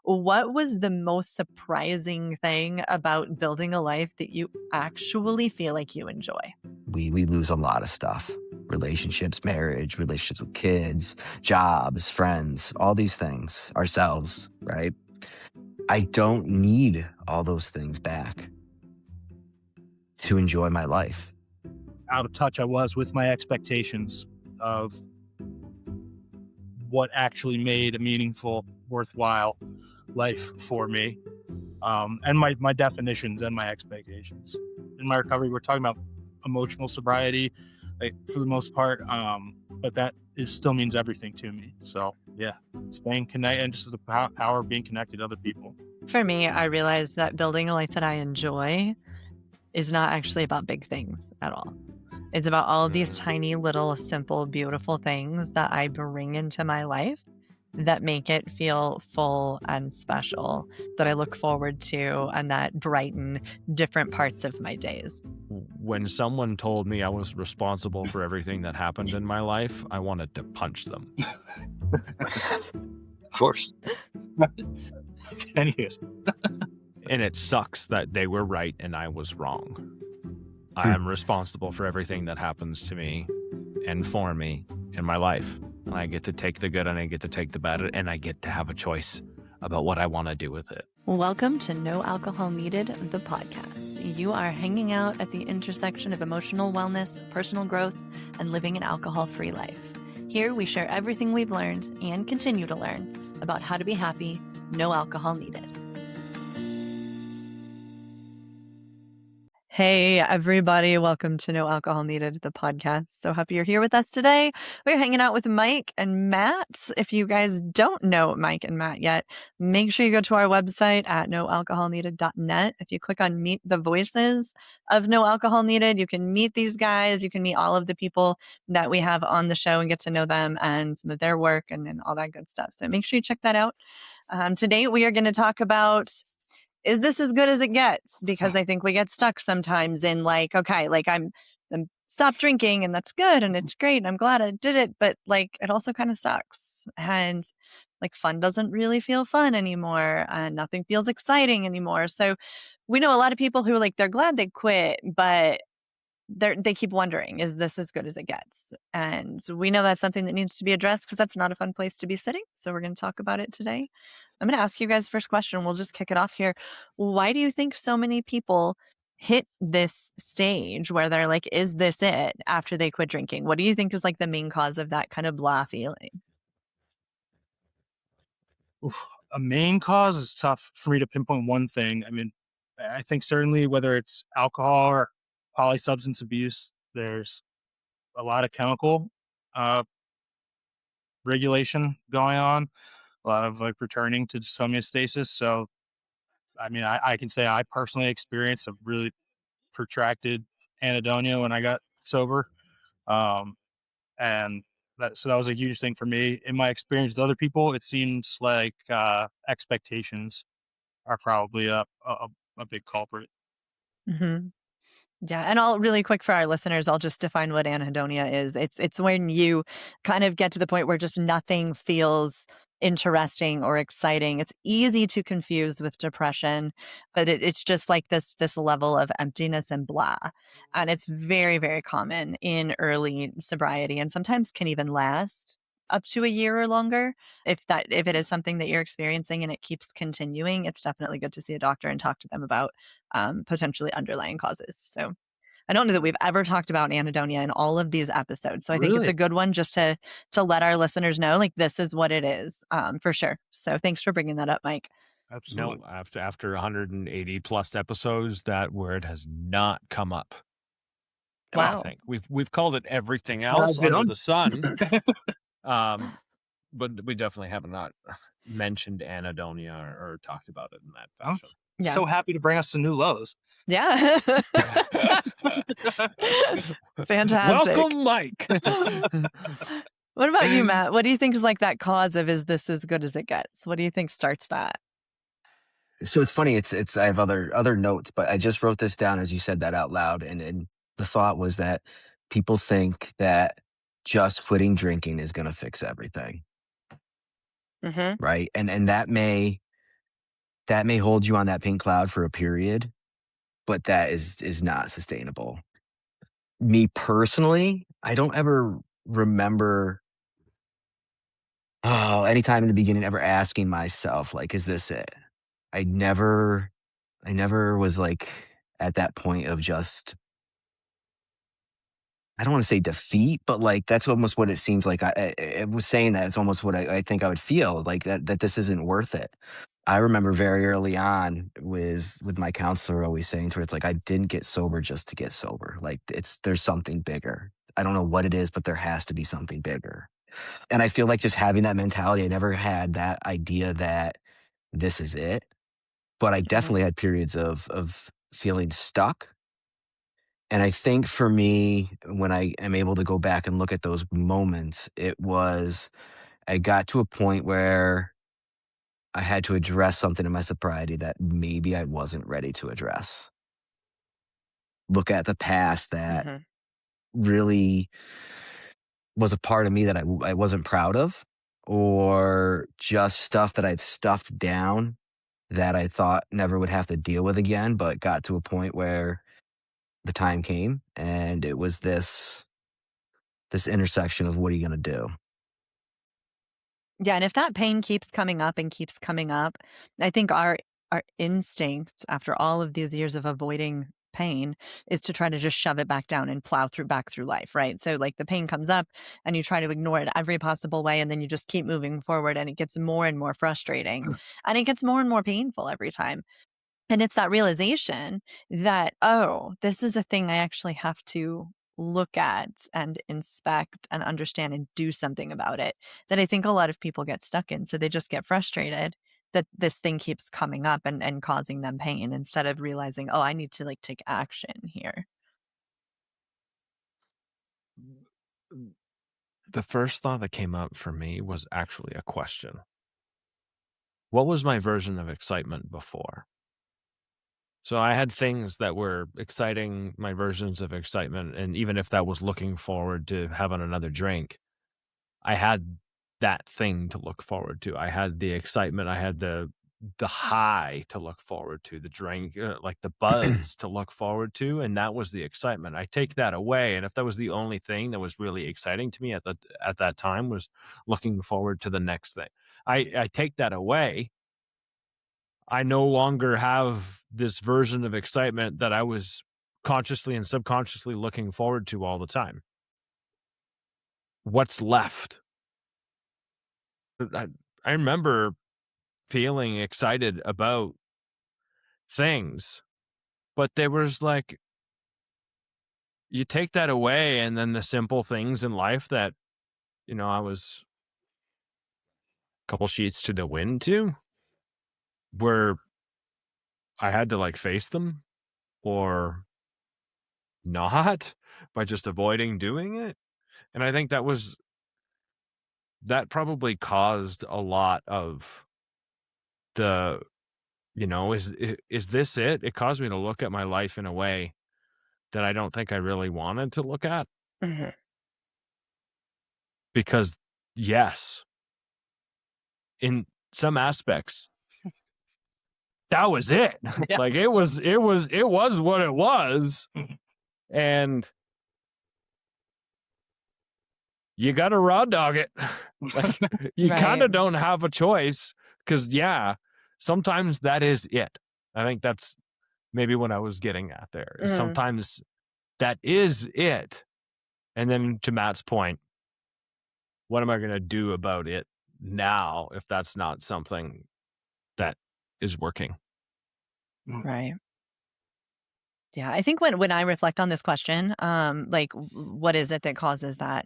What was the most surprising thing about building a life that you actually feel like you enjoy? We lose a lot of stuff. Relationships, marriage, relationships with kids, jobs, friends, all these things, ourselves, right? I don't need all those things back to enjoy my life. Out of touch I was with my expectations of what actually made a meaningful, worthwhile life for me, and my definitions and my expectations. In my recovery, we're talking about emotional sobriety, like, for the most part, but that still means everything to me. So yeah, staying connected and just the power of being connected to other people. For me, I realized that building a life that I enjoy is not actually about big things at all. It's about all of these tiny, little, simple, beautiful things that I bring into my life that make it feel full and special, that I look forward to, and that brighten different parts of my days. When someone told me I was responsible for everything that happened in my life, I wanted to punch them. Of course. Anyways, And it sucks that they were right and I was wrong. I am responsible for everything that happens to me and for me in my life. And I get to take the good and I get to take the bad, and I get to have a choice about what I want to do with it. Welcome to No Alcohol Needed, the podcast. You are hanging out at the intersection of emotional wellness, personal growth, and living an alcohol-free life. Here we share everything we've learned and continue to learn about how to be happy, no alcohol needed. Hey, everybody. Welcome to No Alcohol Needed, the podcast. So happy you're here with us today. We're hanging out with Mike and Matt. If you guys don't know Mike and Matt yet, make sure you go to our website at noalcoholneeded.net. If you click on Meet the Voices of No Alcohol Needed, you can meet these guys. You can meet all of the people that we have on the show and get to know them and some of their work and all that good stuff. So make sure you check that out. Today, we are going to talk about, is this as good as it gets? Because I think we get stuck sometimes in like, okay, like I'm stopped drinking and that's good and it's great and I'm glad I did it, but like it also kind of sucks, and like fun doesn't really feel fun anymore and nothing feels exciting anymore. So we know a lot of people who like they're glad they quit, but they keep wondering, is this as good as it gets? And we know that's something that needs to be addressed because that's not a fun place to be sitting. So we're going to talk about it today. I'm going to ask you guys first question. We'll just kick it off here. Why do you think so many people hit this stage where they're like, is this it, after they quit drinking? What do you think is like the main cause of that kind of blah feeling? a main cause is tough for me to pinpoint one thing. I mean, I think certainly whether it's alcohol or polysubstance abuse, there's a lot of chemical regulation going on, a lot of like returning to just homeostasis. So, I mean, I can say I personally experienced a really protracted anhedonia when I got sober. And that was a huge thing for me. In my experience with other people, it seems like expectations are probably a big culprit. Mm-hmm. Yeah, and I'll really quick for our listeners, I'll just define what anhedonia is. It's when you kind of get to the point where just nothing feels interesting or exciting. It's easy to confuse with depression, but it's just like this level of emptiness and blah. And it's very, very common in early sobriety and sometimes can even last up to a year or longer. If it is something that you're experiencing and it keeps continuing, it's definitely good to see a doctor and talk to them about potentially underlying causes. So I don't know that we've ever talked about anhedonia in all of these episodes. So I think it's a good one just to let our listeners know, like, this is what it is, for sure. So thanks for bringing that up, Mike. Absolutely. No, after 180 plus episodes, that word has not come up. Wow. I think we've called it everything else under the sun. But we definitely have not mentioned anhedonia or talked about it in that fashion. Yeah. So happy to bring us to new lows. Yeah. Fantastic. Welcome, Mike. What about you, Matt? What do you think is like that cause of, is this as good as it gets? What do you think starts that? So it's funny. It's I have other notes, but I just wrote this down as you said that out loud, and the thought was that people think that just quitting drinking is going to fix everything, Mm-hmm. right? And that may that may hold you on that pink cloud for a period, but that is not sustainable. Me personally, I don't ever remember anytime in the beginning ever asking myself, like, is this it? I never was like at that point of just, I don't want to say defeat, but like that's almost what it seems like. I was saying that it's almost what I think I would feel like that this isn't worth it. I remember very early on with my counselor always saying to her, it's like I didn't get sober just to get sober. Like there's something bigger. I don't know what it is, but there has to be something bigger. And I feel like just having that mentality, I never had that idea that this is it. But I definitely had periods of feeling stuck. And I think for me, when I am able to go back and look at those moments, it was I got to a point where I had to address something in my sobriety that maybe I wasn't ready to address. Look at the past that Mm-hmm. really was a part of me that I wasn't proud of, or just stuff that I'd stuffed down that I thought never would have to deal with again, but got to a point where the time came and it was this intersection of what are you going to do? Yeah, and if that pain keeps coming up and keeps coming up, I think our instinct after all of these years of avoiding pain is to try to just shove it back down and plow back through life, right? So like the pain comes up and you try to ignore it every possible way and then you just keep moving forward and it gets more and more frustrating and it gets more and more painful every time. And it's that realization that, oh, this is a thing I actually have to look at and inspect and understand and do something about it that I think a lot of people get stuck in. So they just get frustrated that this thing keeps coming up and causing them pain instead of realizing, oh, I need to like take action here. The first thought that came up for me was actually a question. What was my version of excitement before? So I had things that were exciting, my versions of excitement, and even if that was looking forward to having another drink, I had that thing to look forward to. I had the excitement, I had the high to look forward to, the drink, like the buzz to look forward to, and that was the excitement. I take that away, and if that was the only thing that was really exciting to me at that time was looking forward to the next thing. I take that away, I no longer have this version of excitement that I was consciously and subconsciously looking forward to all the time. What's left? I remember feeling excited about things, but there was like, you take that away, and then the simple things in life that, I was a couple sheets to the wind to, where I had to like face them or not by just avoiding doing it. And I think that probably caused a lot of the, is this it? It caused me to look at my life in a way that I don't think I really wanted to look at, Mm-hmm. because yes, in some aspects, that was it. Yeah. Like it was what it was. And you got to raw dog it. Like you kind Right. of don't have a choice, because sometimes that is it. I think that's maybe what I was getting at there. Is Mhm. sometimes that is it. And then to Matt's point, what am I going to do about it now if that's not something that is working? Right. Yeah, I think when I reflect on this question, like what is it that causes that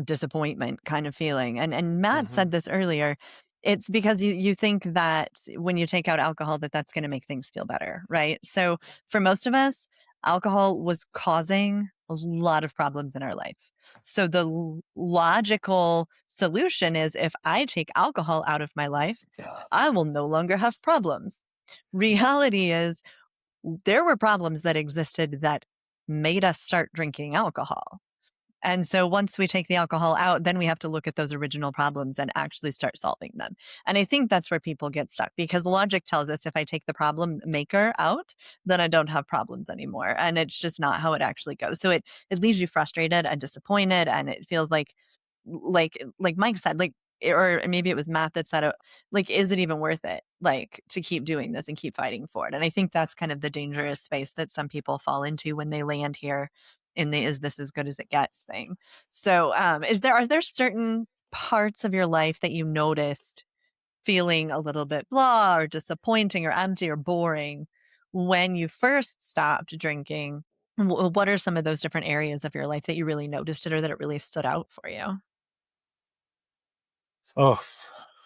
disappointment kind of feeling? And Matt said this earlier. It's because you think that when you take out alcohol that that's going to make things feel better, right? So for most of us, alcohol was causing a lot of problems in our life. So the logical solution is if I take alcohol out of my life, I will no longer have problems. Reality is there were problems that existed that made us start drinking alcohol. And so once we take the alcohol out, then we have to look at those original problems and actually start solving them. And I think that's where people get stuck, because logic tells us if I take the problem maker out, then I don't have problems anymore. And it's just not how it actually goes. So it leaves you frustrated and disappointed, and it feels like Mike said, like, or maybe it was Matt that said it, like, is it even worth it, like, to keep doing this and keep fighting for it? And I think that's kind of the dangerous space that some people fall into when they land here in the "is this as good as it gets" thing. So, are there certain parts of your life that you noticed feeling a little bit blah or disappointing or empty or boring when you first stopped drinking? What are some of those different areas of your life that you really noticed it, or that it really stood out for you? Oh,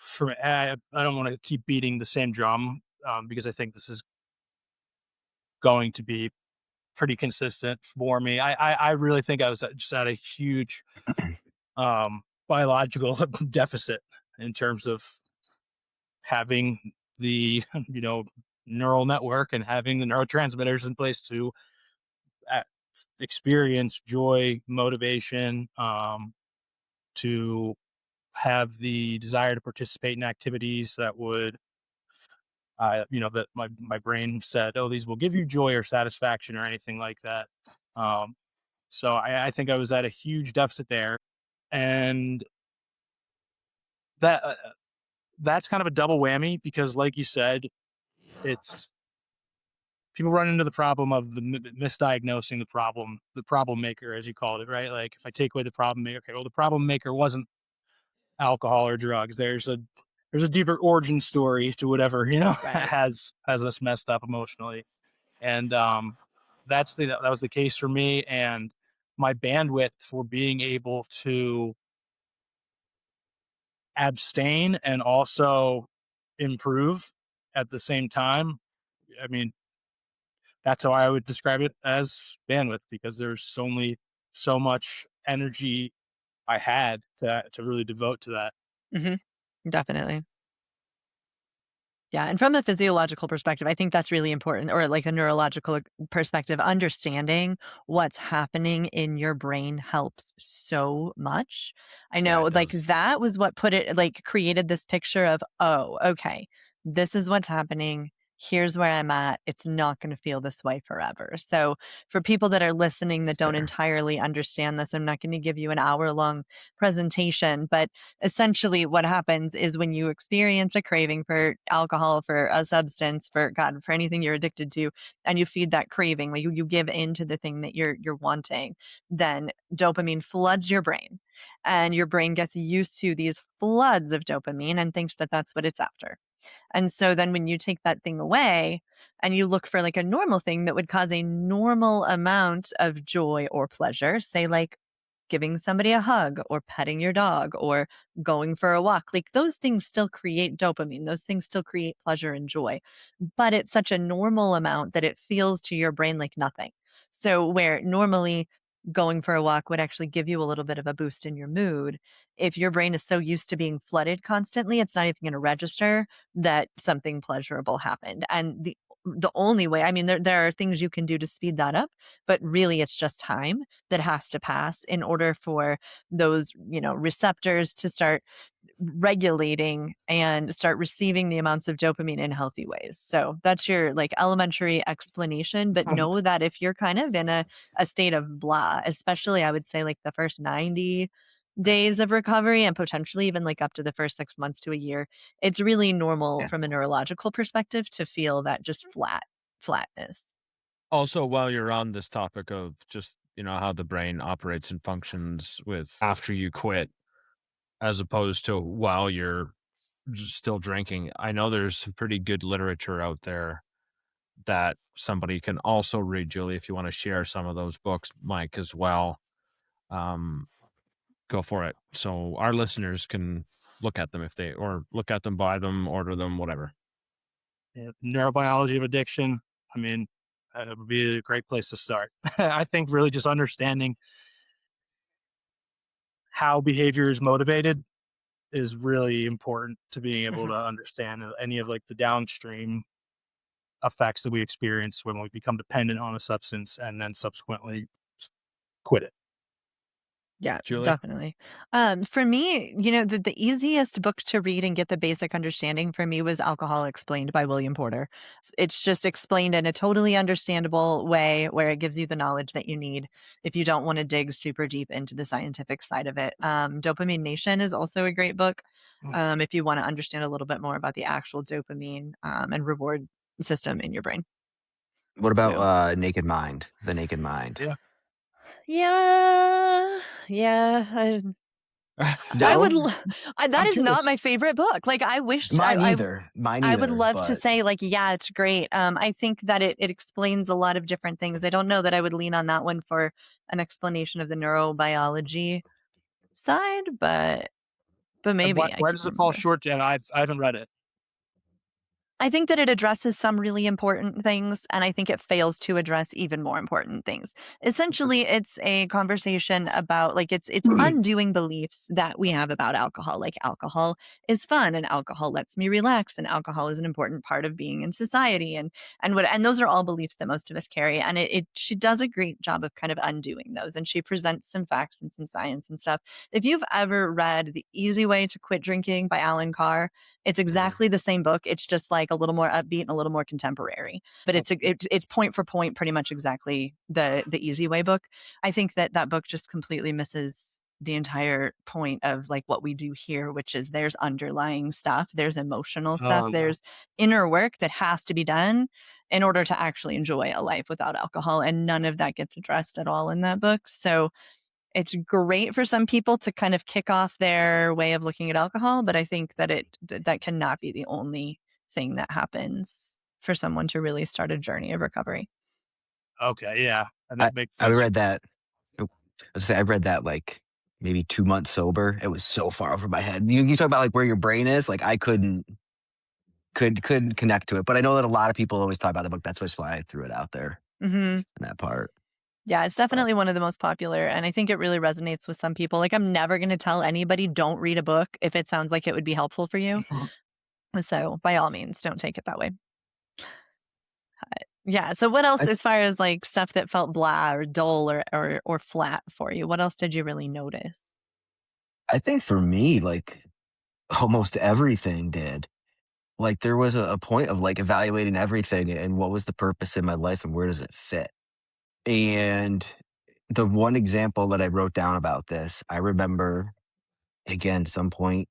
for me, I don't want to keep beating the same drum, because I think this is going to be pretty consistent for me. I really think I was just at a huge biological deficit in terms of having the neural network and having the neurotransmitters in place to uh, experience joy, motivation, to have the desire to participate in activities that would that my brain said, oh, these will give you joy or satisfaction or anything like that. um, so I think I was at a huge deficit there, and that that's kind of a double whammy, because like you said, it's people run into the problem of the misdiagnosing the problem maker, as you called it, right? Like, if I take away the problem maker, okay, well, the problem maker wasn't alcohol or drugs. There's a deeper origin story to whatever Right. has us messed up emotionally, and that was the case for me. And my bandwidth for being able to abstain and also improve at the same time, I mean, that's how I would describe it, as bandwidth, because there's only so much energy I had to really devote to that. Mhm. Definitely. Yeah, and from a physiological perspective, I think that's really important, or like a neurological perspective. Understanding what's happening in your brain helps so much. I Yeah, know, it like, does. that was what put it, like, created this picture of, oh, okay, this is what's happening. Here's where I'm at. It's not going to feel this way forever. So, for people that are listening that don't Fair. entirely understand this, I'm not going to give you an hour long presentation, but essentially what happens is when you experience a craving for alcohol, for a substance, for God, for anything you're addicted to, and you feed that craving, like you give in to the thing that you're wanting, then dopamine floods your brain, and your brain gets used to these floods of dopamine and thinks that that's what it's after. And so then when you take that thing away and you look for like a normal thing that would cause a normal amount of joy or pleasure, say like giving somebody a hug or petting your dog or going for a walk, like those things still create dopamine. Those things still create pleasure and joy, but it's such a normal amount that it feels to your brain like nothing. So where normally going for a walk would actually give you a little bit of a boost in your mood, if your brain is so used to being flooded constantly, it's not even going to register that something pleasurable happened. And the only way, I mean, there are things you can do to speed that up, but really it's just time that has to pass in order for those, receptors to start regulating and start receiving the amounts of dopamine in healthy ways. So that's your like elementary explanation. But know that if you're kind of in a state of blah, especially I would say like the first 90 days of recovery and potentially even like up to the first 6 months to a year, it's really normal Yeah. from a neurological perspective to feel that just flatness. Also, while you're on this topic of just, how the brain operates and functions with after you quit, as opposed to while you're still drinking, I know there's some pretty good literature out there that somebody can also read, Julie, if you want to share some of those books, Mike, as well. Um, Go for it. So our listeners can look at them or look at them, buy them, order them, whatever. Yeah, neurobiology of addiction. I mean, it would be a great place to start. I think really just understanding how behavior is motivated is really important to being able Mhm. to understand any of like the downstream effects that we experience when we become dependent on a substance and then subsequently quit it. Yeah, Julie? definitely. For me, the easiest book to read and get the basic understanding for me was Alcohol Explained by William Porter. It's just explained in a totally understandable way where it gives you the knowledge that you need if you don't want to dig super deep into the scientific side of it. Dopamine Nation is also a great book if you want to understand a little bit more about the actual dopamine and reward system in your brain. What about So, Naked Mind? The Naked Mind. Yeah. yeah. I would. No, That I'm is not curious. my favorite book. Like I wished mine either. Mine I would either. love to But say like, yeah, it's great. I think that it explains a lot of different things. I don't know that I would lean on that one for an explanation of the neurobiology side, but And why maybe I why can't does it fall remember. short, Jen? I haven't read it. I think that it addresses some really important things, and I think it fails to address even more important things. Essentially, it's a conversation about like it's undoing beliefs that we have about alcohol. Like alcohol is fun, and alcohol lets me relax, and alcohol is an important part of being in society, and those are all beliefs that most of us carry. And she does a great job of kind of undoing those, and she presents some facts and some science and stuff. If you've ever read The Easy Way to Quit Drinking by Alan Carr, it's exactly the same book. It's just like a little more upbeat and a little more contemporary. But it's point for point, pretty much exactly the Easy Way book. I think that book just completely misses the entire point of like what we do here, which is there's underlying stuff, there's emotional stuff, Yeah. there's inner work that has to be done in order to actually enjoy a life without alcohol, and none of that gets addressed at all in that book. So it's great for some people to kind of kick off their way of looking at alcohol, but I think that that cannot be the only thing that happens for someone to really start a journey of recovery. Okay, yeah, and I that makes I sense. read that. I was gonna say I read that like maybe 2 months sober. It was so far over my head. You talk about like where your brain is. Like I couldn't connect to it. But I know that a lot of people always talk about the book. That's why I threw it out there Hmm. in that part. Yeah, it's But definitely one of the most popular, and I think it really resonates with some people. Like, I'm never going to tell anybody don't read a book if it sounds like it would be helpful for you. So, by all means, don't take it that way. Yeah. So, what else, I as far as like stuff that felt blah or dull or flat for you? What else did you really notice? I think for me, like almost everything did. Like there was a point of like evaluating everything and what was the purpose in my life and where does it fit. And the one example that I wrote down about this, I remember again some point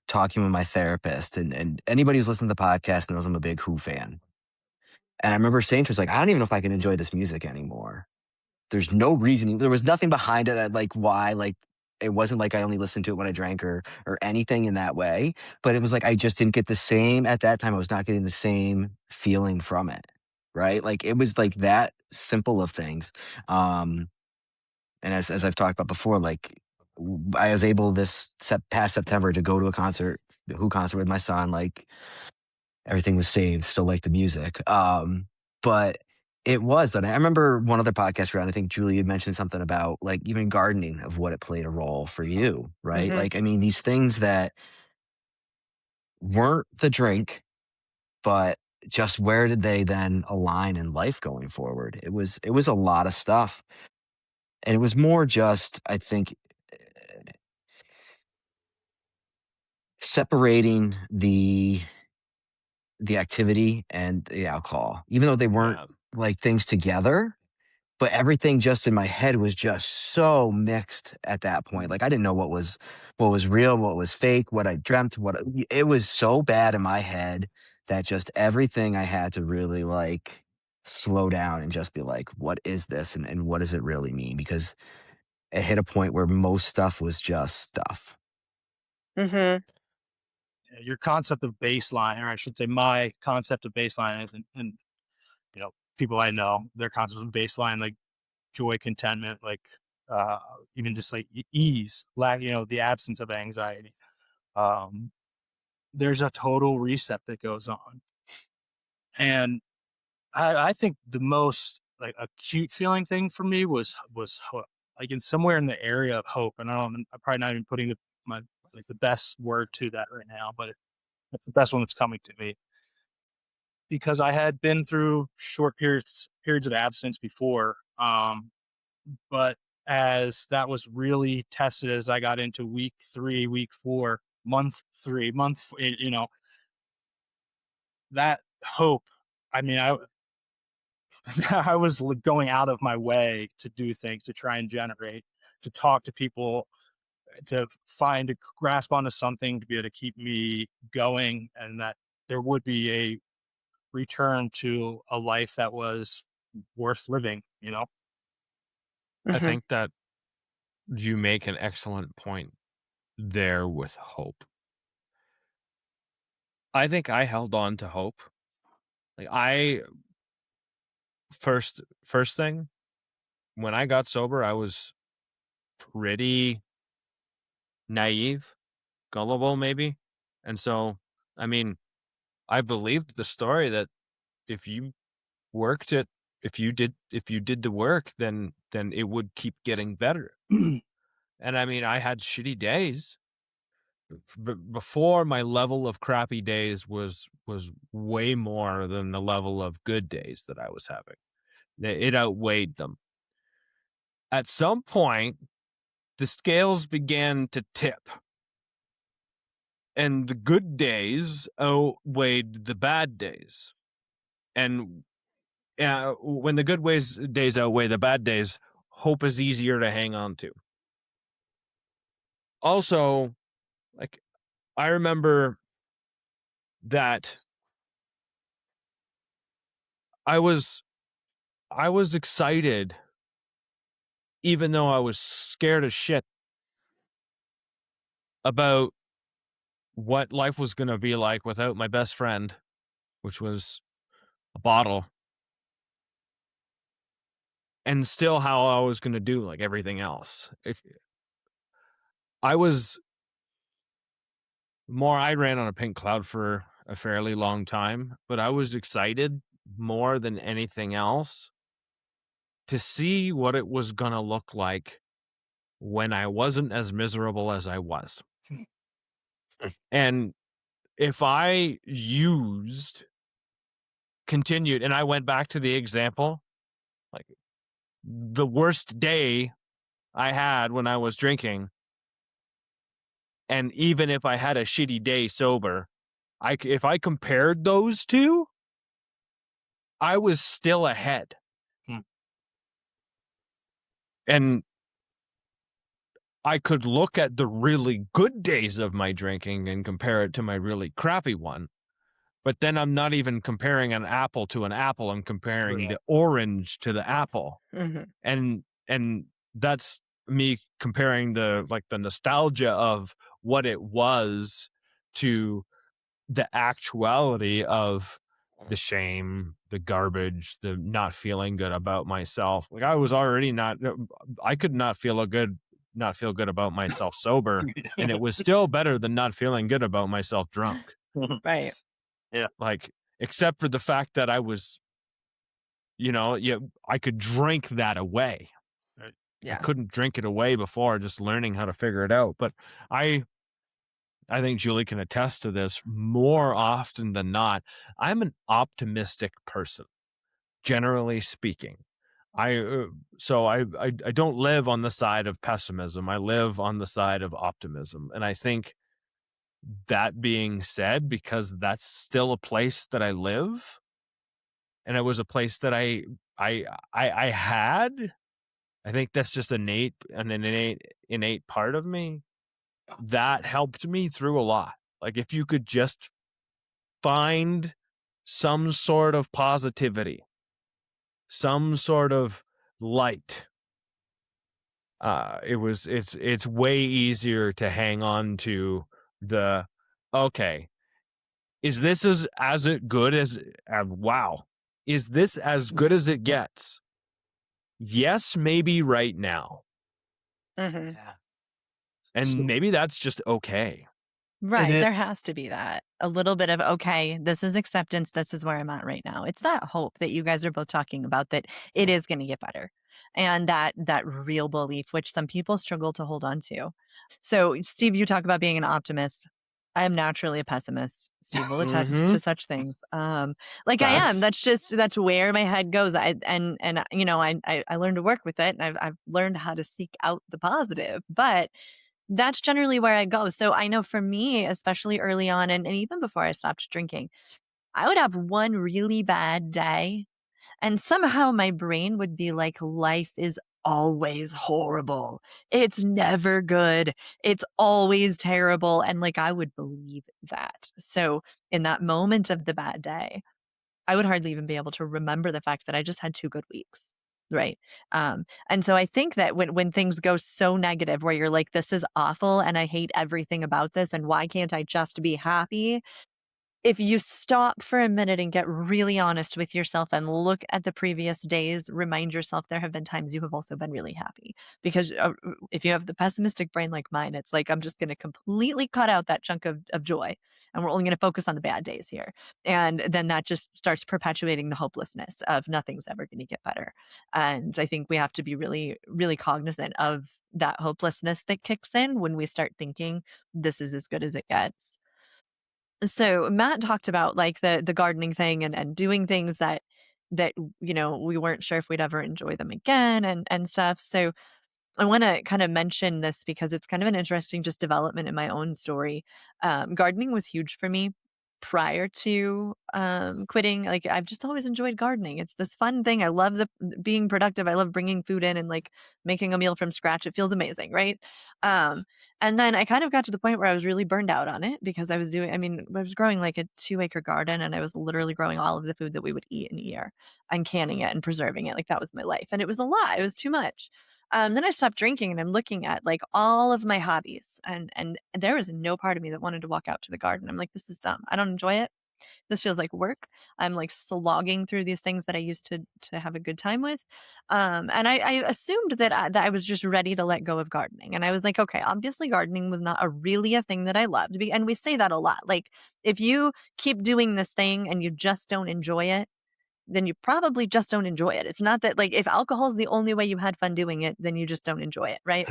talking with my therapist, and anybody who's listened to the podcast knows I'm a big Who fan. And I remember saying to her, like, I don't even know if I can enjoy this music anymore. There's no reason. There was nothing behind it that like why like it wasn't like I only listened to it when I drank or anything in that way. But it was like I just didn't get the same at that time. I was not getting the same feeling from it. Right. Like it was like that simple of things. Um and as I've talked about before, like I was able past September to go to a concert, the Who concert with my son. Like everything was saved, still like the music. But it was, and I remember one other podcast around. I think Julie had mentioned something about like even gardening of what it played a role for you, right? Hmm. Like, I mean, these things that weren't the drink, but just where did they then align in life going forward? It was a lot of stuff, and it was more just I think separating the activity and the alcohol, even though they weren't Yeah. like things together. But everything just in my head was just so mixed at that point. Like I didn't know what was real, what was fake, what I dreamt, what it was so bad in my head that just everything I had to really like slow down and just be like, what is this and what does it really mean? Because it hit a point where most stuff was just stuff. Hmm. Your concept of baseline, or I should say, my concept of baseline, is, and people I know, their concept of baseline, like joy, contentment, like even just like ease, lack, the absence of anxiety. Um, there's a total reset that goes on, and I think the most like acute feeling thing for me was hope, like in somewhere in the area of hope. And I'm probably not even putting my like the best word to that right now, but it's the best one that's coming to me because I had been through short periods of abstinence before. But as that was really tested as I got into week 3, week 4, month 3, that hope. I mean, I was going out of my way to do things, to try and generate, to talk to people, to find a grasp onto something to be able to keep me going, and that there would be a return to a life that was worth living, I Mhm. think that you make an excellent point there with hope. I think I held on to hope. Like I first thing, when I got sober, I was pretty naive, gullible maybe. And so, I mean, I believed the story that if you worked it, if you did the work, then it would keep getting better. And I mean, I had shitty days. Before, my level of crappy days was way more than the level of good days that I was having. It outweighed them. At some point, the scales began to tip, and the good days outweighed the bad days. And when the days outweigh the bad days, hope is easier to hang on to. Also, like, I remember that I was excited, even though I was scared as shit about what life was going to be like without my best friend, which was a bottle, and still how I was going to do like everything else. I was I ran on a pink cloud for a fairly long time, but I was excited more than anything else to see what it was going to look like when I wasn't as miserable as I was. And if I continued, and I went back to the example, like the worst day I had when I was drinking, and even if I had a shitty day sober, if I compared those two, I was still ahead. And I could look at the really good days of my drinking and compare it to my really crappy one. But then I'm not even comparing an apple to an apple. I'm comparing the orange to the apple. Mhm. And that's me comparing the nostalgia of what it was to the actuality of the shame, the garbage, the not feeling good about myself. Like I was already I could not feel good about myself sober, and it was still better than not feeling good about myself drunk. Right. Yeah. Like, except for the fact that I was, I could drink that away. Yeah. I couldn't drink it away before, just learning how to figure it out. But I think Julie can attest to this more often than not. I'm an optimistic person, generally speaking. I don't live on the side of pessimism. I live on the side of optimism. And I think, that being said, because that's still a place that I live, and it was a place that I had, I think that's just an innate part of me that helped me through a lot. Like, if you could just find some sort of positivity, some sort of light, it's way easier to hang on to the, okay, is this as good as wow, is this as good as it gets? Yes, maybe right now. Mhm. And maybe that's just okay. Right. There has to be that. A little bit of, okay, this is acceptance. This is where I'm at right now. It's that hope that you guys are both talking about, that it is going to get better. And that real belief, which some people struggle to hold on to. So, Steve, you talk about being an optimist. I am naturally a pessimist. Steve will attest Mhm. to such things. Like I am. Facts. That's where my head goes. I learned to work with it, and I've learned how to seek out the positive. But that's generally where I go. So I know for me, especially early on, and even before I stopped drinking, I would have one really bad day, and somehow my brain would be like, life is always horrible. It's never good. It's always terrible. And like, I would believe that. So in that moment of the bad day, I would hardly even be able to remember the fact that I just had 2 good weeks. Right. And so I think that when things go so negative where you're like, this is awful and I hate everything about this, and why can't I just be happy? If you stop for a minute and get really honest with yourself and look at the previous days, remind yourself there have been times you have also been really happy. Because if you have the pessimistic brain like mine, it's like, I'm just going to completely cut out that chunk of joy. And we're only going to focus on the bad days here. And then that just starts perpetuating the hopelessness of nothing's ever going to get better. And I think we have to be really, really cognizant of that hopelessness that kicks in when we start thinking this is as good as it gets. So Matt talked about like the gardening thing and doing things that we weren't sure if we'd ever enjoy them again and stuff. So I want to kind of mention this because it's kind of an interesting just development in my own story. Gardening was huge for me prior to quitting. Like I've just always enjoyed gardening. It's this fun thing. I love being productive. I love bringing food in and like making a meal from scratch. It feels amazing, right? And then I kind of got to the point where I was really burned out on it because I was growing like a 2-acre garden, and I was literally growing all of the food that we would eat in a year and canning it and preserving it. Like that was my life. And it was a lot. It was too much. Then I stopped drinking, and I'm looking at like all of my hobbies, and there was no part of me that wanted to walk out to the garden. I'm like, this is dumb. I don't enjoy it. This feels like work. I'm like slogging through these things that I used to have a good time with. And I assumed that I was just ready to let go of gardening. And I was like, okay, obviously gardening was not really a thing that I loved. And we say that a lot. Like if you keep doing this thing and you just don't enjoy it, then you probably just don't enjoy it. It's not that like if alcohol is the only way you had fun doing it, then you just don't enjoy it, right?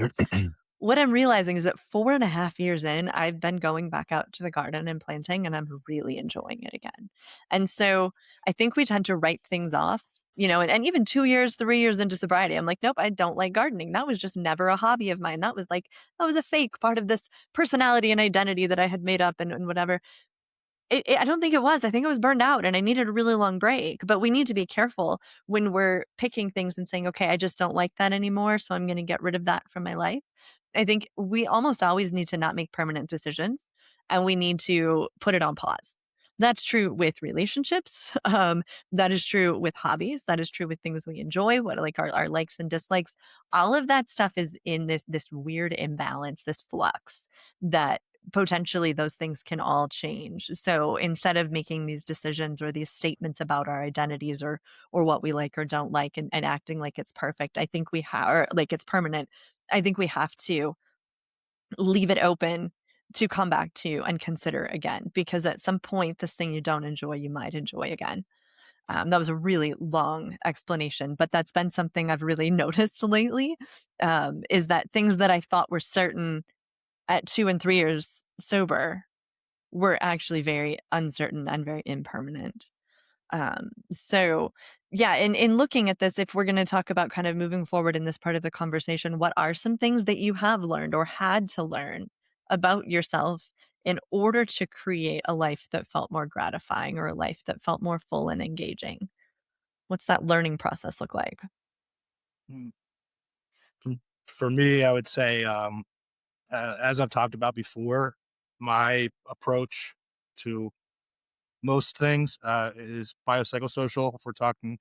What I'm realizing is that 4.5 years in, I've been going back out to the garden and planting, and I'm really enjoying it again. And so I think we tend to write things off, and even 2 years, 3 years into sobriety, I'm like, nope, I don't like gardening. That was just never a hobby of mine. That was a fake part of this personality and identity that I had made up and whatever. I don't think it was. I think I was burned out and I needed a really long break. But we need to be careful when we're picking things and saying, okay, I just don't like that anymore. So I'm going to get rid of that from my life. I think we almost always need to not make permanent decisions, and we need to put it on pause. That's true with relationships. That is true with hobbies. That is true with things we enjoy, what like our likes and dislikes. All of that stuff is in this weird imbalance, this flux that potentially those things can all change. So instead of making these decisions or these statements about our identities or what we like or don't like, and acting like it's perfect, I think we have, or like it's permanent, I think we have to leave it open to come back to and consider again, because at some point, this thing you don't enjoy, you might enjoy again. That was a really long explanation, but that's been something I've really noticed lately, is that things that I thought were certain at 2 and 3 years sober were actually very uncertain and very impermanent. So yeah, in looking at this, if we're going to talk about kind of moving forward in this part of the conversation, what are some things that you have learned or had to learn about yourself in order to create a life that felt more gratifying or a life that felt more full and engaging? What's that learning process look like? Mm. For me, I would say, as I've talked about before, my approach to most things is biopsychosocial. If we're talking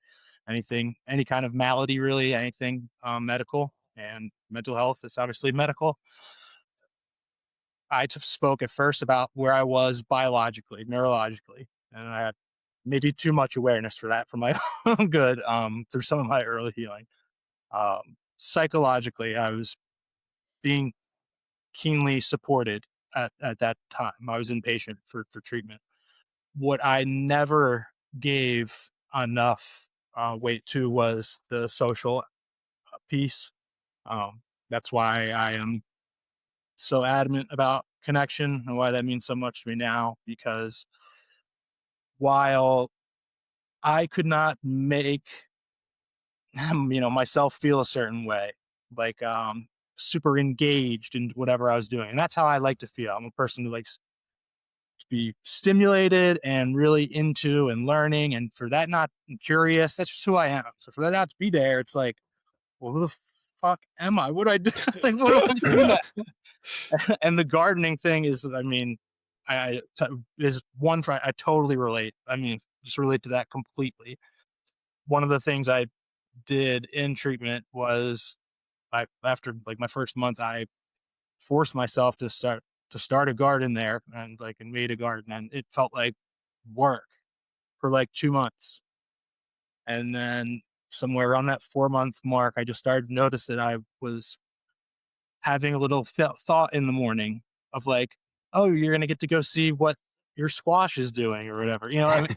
anything, any kind of malady, really, anything medical, and mental health is obviously medical. I spoke at first about where I was biologically, neurologically, and I had maybe too much awareness for that for my own good through some of my early healing. Psychologically, I was being keenly supported at that time. I was inpatient for treatment. What I never gave enough weight to was the social piece. That's why I am so adamant about connection and why that means so much to me now, because while I could not make myself feel a certain way, like super engaged in whatever I was doing, and that's how I like to feel. I'm a person who likes to be stimulated and really into and learning, and for that not curious, that's just who I am. So for that not to be there, it's like, well, who the fuck am I? What do I do? Like, what do I do that? And the gardening thing is, I mean, is one for I totally relate. I mean, just relate to that completely. One of the things I did in treatment was, after like my first month, I forced myself to start a garden there, and made a garden, and it felt like work for like 2 months. And then somewhere around that 4-month mark, I just started to notice that I was having a little thought in the morning of like, oh, you're going to get to go see what your squash is doing or whatever. I mean,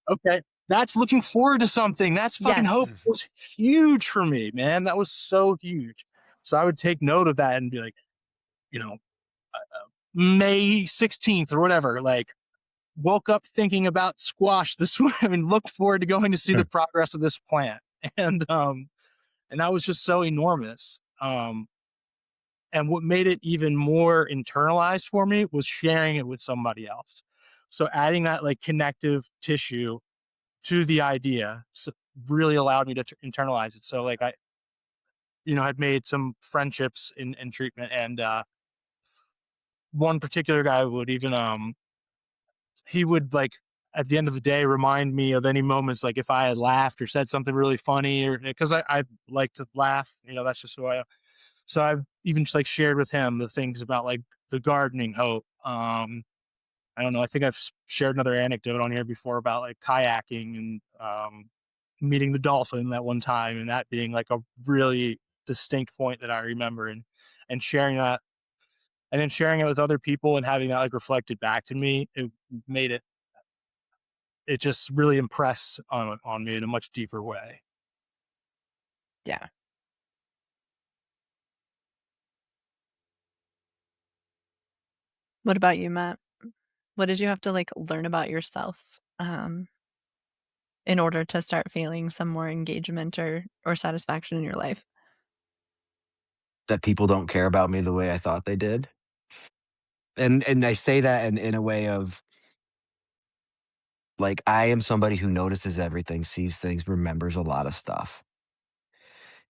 okay, that's looking forward to something. That's fucking Yes. hope. It was huge for me, man. That was so huge. So I would take note of that and be like, May 16th or whatever, like, woke up thinking about squash this morning. I mean, look forward to going to see the progress of this plant. And that was just so enormous. And what made it even more internalized for me was sharing it with somebody else. So adding that like connective tissue to the idea really allowed me to internalize it. So like I had made some friendships in treatment, and one particular guy would even he would, like, at the end of the day, remind me of any moments, like if I had laughed or said something really funny, or because I like to laugh, that's just who I am. So I've even just like shared with him the things about like the gardening hope. I don't know. I think I've shared another anecdote on here before about like kayaking and meeting the dolphin that one time, and that being like a really distinct point that I remember, and sharing that, and then sharing it with other people and having that like reflected back to me. It made it just really impressed on me in a much deeper way. Yeah. What about you, Matt? What did you have to like learn about yourself in order to start feeling some more engagement or satisfaction in your life? That people don't care about me the way I thought they did. And I say that in a way of, like, I am somebody who notices everything, sees things, remembers a lot of stuff.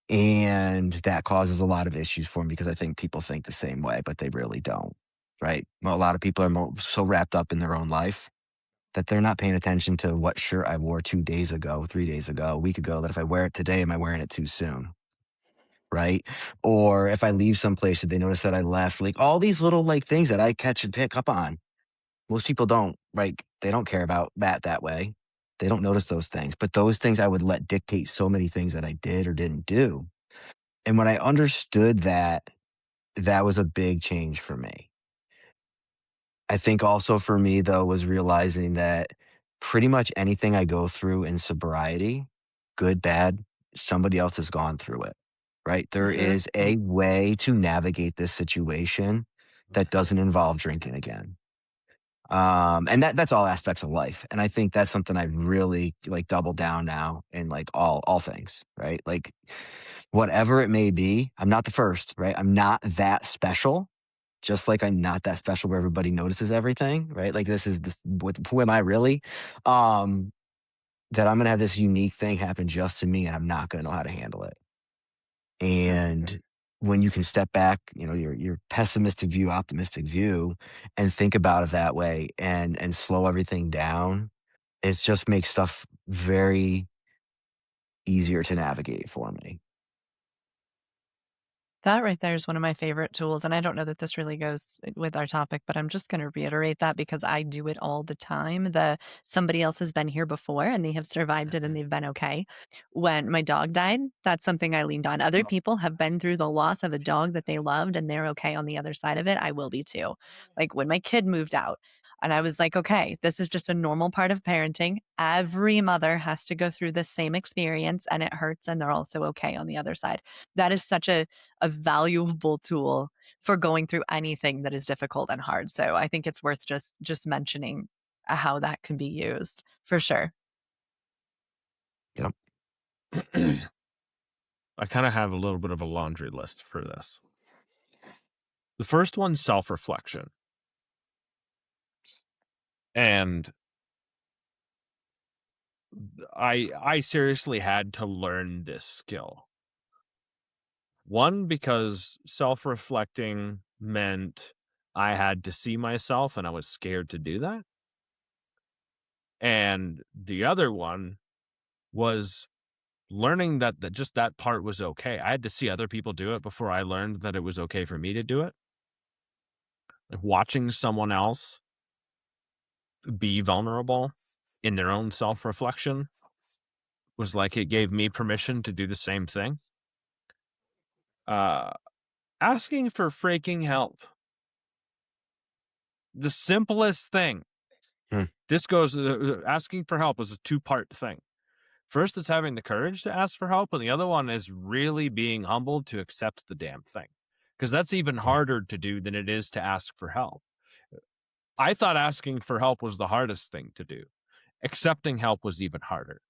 And that causes a lot of issues for me because I think people think the same way, but they really don't, right? Well, a lot of people are so wrapped up in their own life that they're not paying attention to what shirt I wore 2 days ago, 3 days ago, a week ago, that if I wear it today, am I wearing it too soon? Right? Or if I leave someplace, did they notice that I left? Like all these little like things that I catch and pick up on. Most people don't, like, they don't care about that way. They don't notice those things. But those things I would let dictate so many things that I did or didn't do. And when I understood that, that was a big change for me. I think also for me, though, was realizing that pretty much anything I go through in sobriety, good, bad, somebody else has gone through it, right? There Mhm. is a way to navigate this situation that doesn't involve drinking again. And that's all aspects of life. And I think that's something I really like double down now in like all things, right? Like whatever it may be, I'm not the first, right? I'm not that special, just like I'm not that special where everybody notices everything, right? Like who am I really? Um, that I'm gonna have this unique thing happen just to me and I'm not gonna know how to handle it. And when you can step back, your pessimistic view, optimistic view, and think about it that way and slow everything down, it just makes stuff very easier to navigate for me. That right there is one of my favorite tools, and I don't know that this really goes with our topic, but I'm just gonna reiterate that because I do it all the time. Somebody else has been here before and they have survived it and they've been okay. When my dog died, that's something I leaned on. Other people have been through the loss of a dog that they loved and they're okay on the other side of it. I will be too. Like when my kid moved out, And I was like, okay, this is just a normal part of parenting. Every mother has to go through the same experience and it hurts, and they're also okay on the other side. That is such a valuable tool for going through anything that is difficult and hard. So I think it's worth just mentioning how that can be used for sure. Yep. I kind of have a little bit of a laundry list for this. The first one's self-reflection. And I seriously had to learn this skill. One, because self-reflecting meant I had to see myself and I was scared to do that. And the other one was learning that just that part was okay. I had to see other people do it before I learned that it was okay for me to do it. Like watching someone else be vulnerable in their own self-reflection was like it gave me permission to do the same thing. Asking for freaking help. The simplest thing. This goes, asking for help is a two-part thing. First, it's having the courage to ask for help, and the other one is really being humbled to accept the damn thing. Because that's even harder to do than it is to ask for help. I thought asking for help was the hardest thing to do. Accepting help was even harder.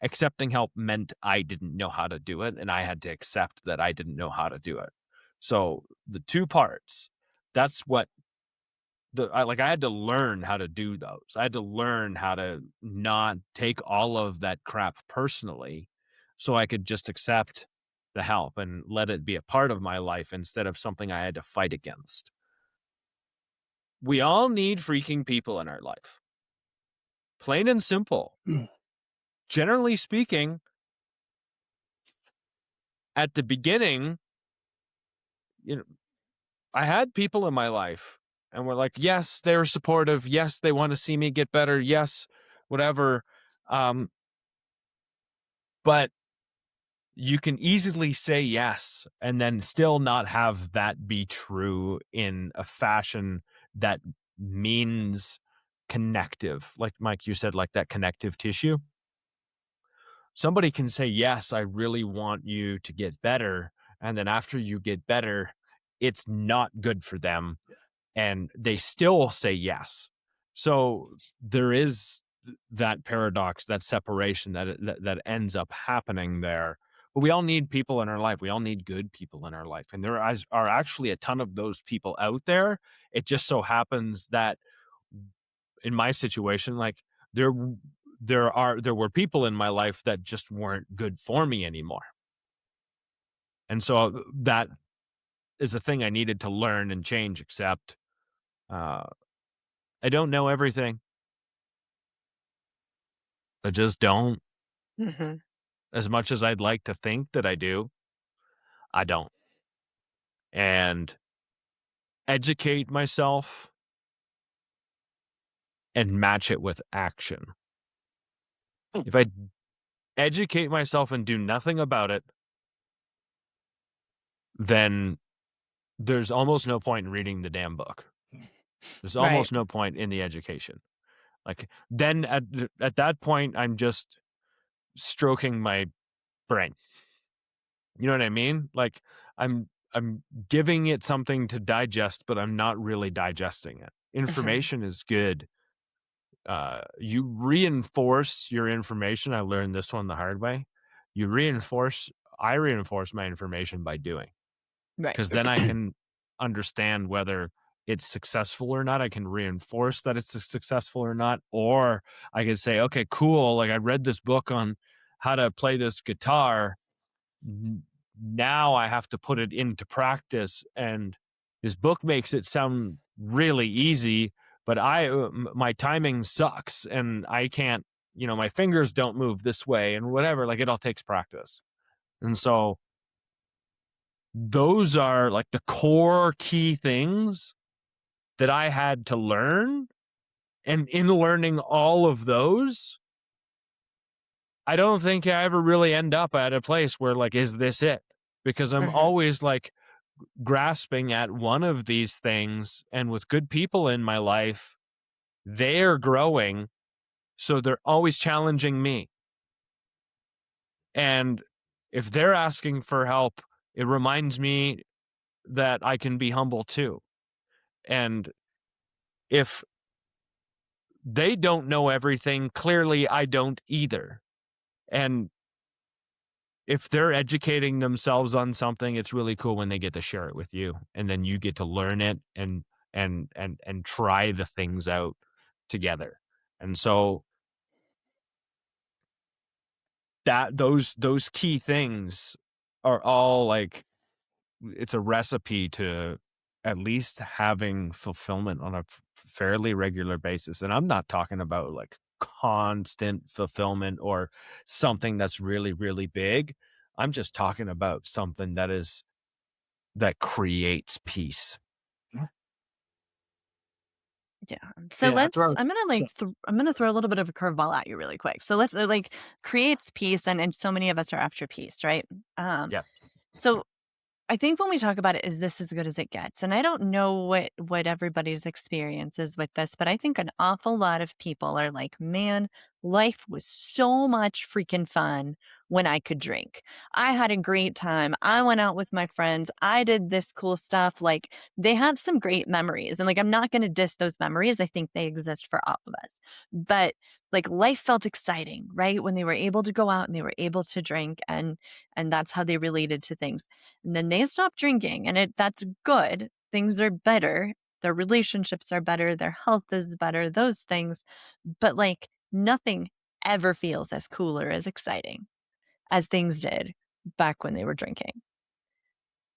Accepting help meant I didn't know how to do it, and I had to accept that I didn't know how to do it. So the two parts, that's what I had to learn how to do those. I had to learn how to not take all of that crap personally so I could just accept the help and let it be a part of my life instead of something I had to fight against. We all need freaking people in our life. Plain and simple. Generally speaking, at the beginning, I had people in my life and were like, yes, they're supportive. Yes, they want to see me get better. Yes, whatever. But you can easily say yes and then still not have that be true in a fashion that means connective. Like Mike, you said, like that connective tissue. Somebody can say, yes, I really want you to get better. And then after you get better, it's not good for them. And they still say yes. So there is that paradox, that separation that ends up happening there. But we all need people in our life. We all need good people in our life. And there are actually a ton of those people out there. It just so happens that in my situation, like there were people in my life that just weren't good for me anymore. And so that is a thing I needed to learn and change, accept. I don't know everything. I just don't. Mm-hmm. As much as I'd like to think that I do, I don't. And educate myself and match it with action. If I educate myself and do nothing about it, then there's almost no point in reading the damn book. There's almost no point in the education. Like then at that point, I'm just stroking my brain. You know what I mean? Like I'm giving it something to digest, but I'm not really digesting it. Information is good. You reinforce your information. I learned this one the hard way. I reinforce my information by doing. Right. Because then I can understand whether it's successful or not. I can reinforce that it's successful or not. Or I can say, okay, cool. Like I read this book on how to play this guitar. Now I have to put it into practice. And this book makes it sound really easy, but my timing sucks and I can't, my fingers don't move this way and whatever. Like it all takes practice. And so those are like the core key things that I had to learn. And in learning all of those, I don't think I ever really end up at a place where like, is this it? Because I'm always like grasping at one of these things. And with good people in my life, they're growing, so they're always challenging me. And if they're asking for help, it reminds me that I can be humble too. And if they don't know everything, clearly I don't either. And if they're educating themselves on something, it's really cool when they get to share it with you, and then you get to learn it and try the things out together. And so that those key things are all like, it's a recipe to at least having fulfillment on a fairly regular basis. And I'm not talking about like constant fulfillment or something that's really, really big. I'm just talking about something that creates peace. Yeah. So Yeah, let's, I'm going to so, I'm going to throw a little bit of a curveball at you really quick. So let's like creates peace, and so many of us are after peace, right? Yeah. So I think when we talk about it, is this as good as it gets? And I don't know what everybody's experience is with this, but I think an awful lot of people are like, man, life was so much freaking fun when I could drink. I had a great time. I went out with my friends. I did this cool stuff. Like they have some great memories. And like I'm not going to diss those memories. I think they exist for all of us. But like life felt exciting, right? When they were able to go out and they were able to drink, and that's how they related to things. And then they stop drinking, and that's good. Things are better. Their relationships are better. Their health is better, those things. But like nothing ever feels as cool or as exciting as things did back when they were drinking.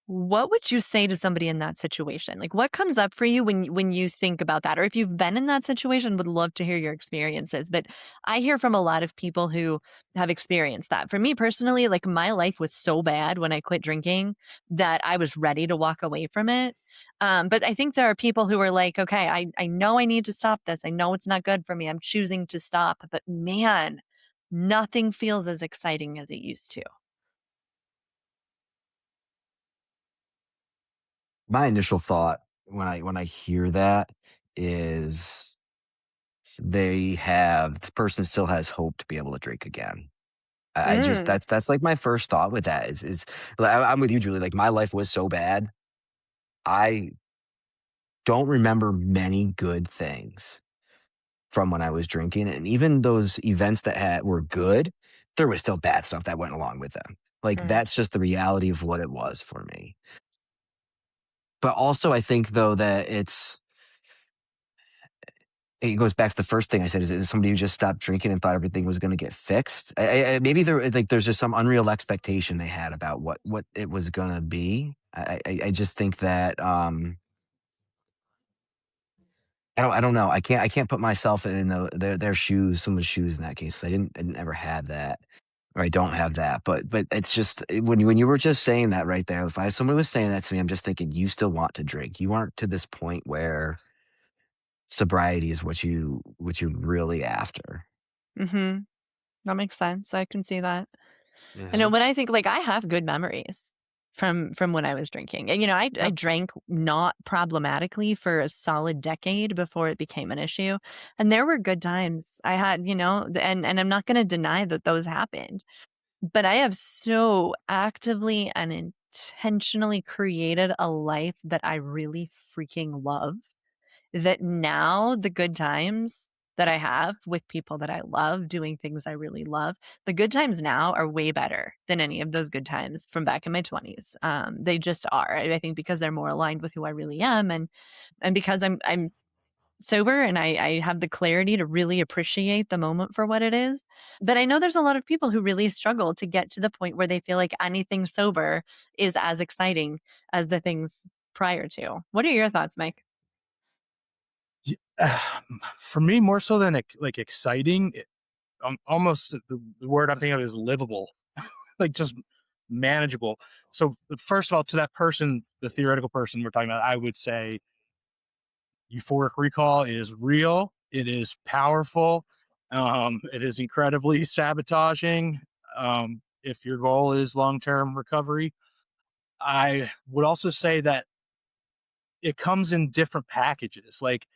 What would you say to somebody in that situation? Like what comes up for you when you think about that? Or if you've been in that situation, would love to hear your experiences. But I hear from a lot of people who have experienced that. For me personally, like my life was so bad when I quit drinking that I was ready to walk away from it. But I think there are people who are like, okay, I know I need to stop this. I know it's not good for me. I'm choosing to stop. But man, nothing feels as exciting as it used to. My initial thought when I hear that is the person still has hope to be able to drink again. I just Mm, that's like my first thought with that is like, I'm with you, Julie. Like my life was so bad. I don't remember many good things from when I was drinking, and even those events that were good, there was still bad stuff that went along with them. Like mm, that's just the reality of what it was for me. But also, I think though that it goes back to the first thing I said: is somebody who just stopped drinking and thought everything was going to get fixed. Maybe there's just some unreal expectation they had about what it was going to be. I just think that I don't know. I can't put myself in their shoes, someone's shoes in that case. 'Cause I didn't ever have that, or I don't have that. But it's just when you were just saying that right there, if somebody was saying that to me, I'm just thinking you still want to drink. You aren't to this point where sobriety is what you're really after. mm-hmm. That makes sense. I can see that. I know Hmm. when I think like I have good memories from when I was drinking. And I Yep. drank not problematically for a solid decade before it became an issue. And there were good times. I had, and I'm not going to deny that those happened. But I have so actively and intentionally created a life that I really freaking love, that now the good times that I have with people that I love, doing things I really love, the good times now are way better than any of those good times from back in my 20s. They just are. I think because they're more aligned with who I really am, and because I'm sober and I have the clarity to really appreciate the moment for what it is. But I know there's a lot of people who really struggle to get to the point where they feel like anything sober is as exciting as the things prior to. What are your thoughts, Mike? for me, more so than like exciting, almost the word I'm thinking of is livable, like just manageable. So first of all, to that person, the theoretical person we're talking about, I would say euphoric recall is real. It is powerful. It is incredibly sabotaging. If your goal is long-term recovery, I would also say that it comes in different packages. Like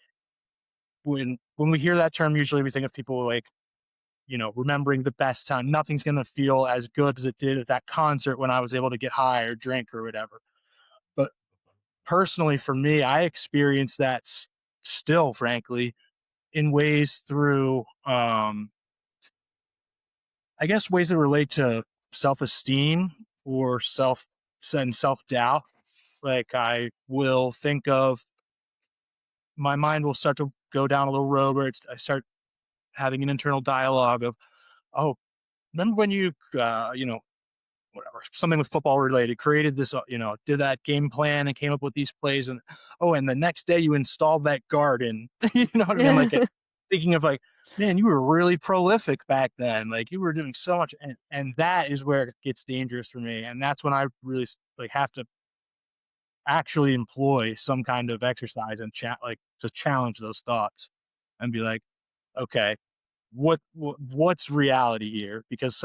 when we hear that term, usually we think of people like, remembering the best time. Nothing's going to feel as good as it did at that concert when I was able to get high or drink or whatever. But personally, for me, I experience that still, frankly, in ways through, I guess, ways that relate to self-esteem or self-doubt. Like I will think of, my mind will start to go down a little road where I start having an internal dialogue of, oh, remember when you, whatever, something with football related, created this, did that game plan and came up with these plays, and and the next day you installed that garden. You know what I mean? Like thinking of like, man, you were really prolific back then. Like you were doing so much, and that is where it gets dangerous for me, and that's when I really like have to actually employ some kind of exercise and to challenge those thoughts and be like, okay, what's reality here? Because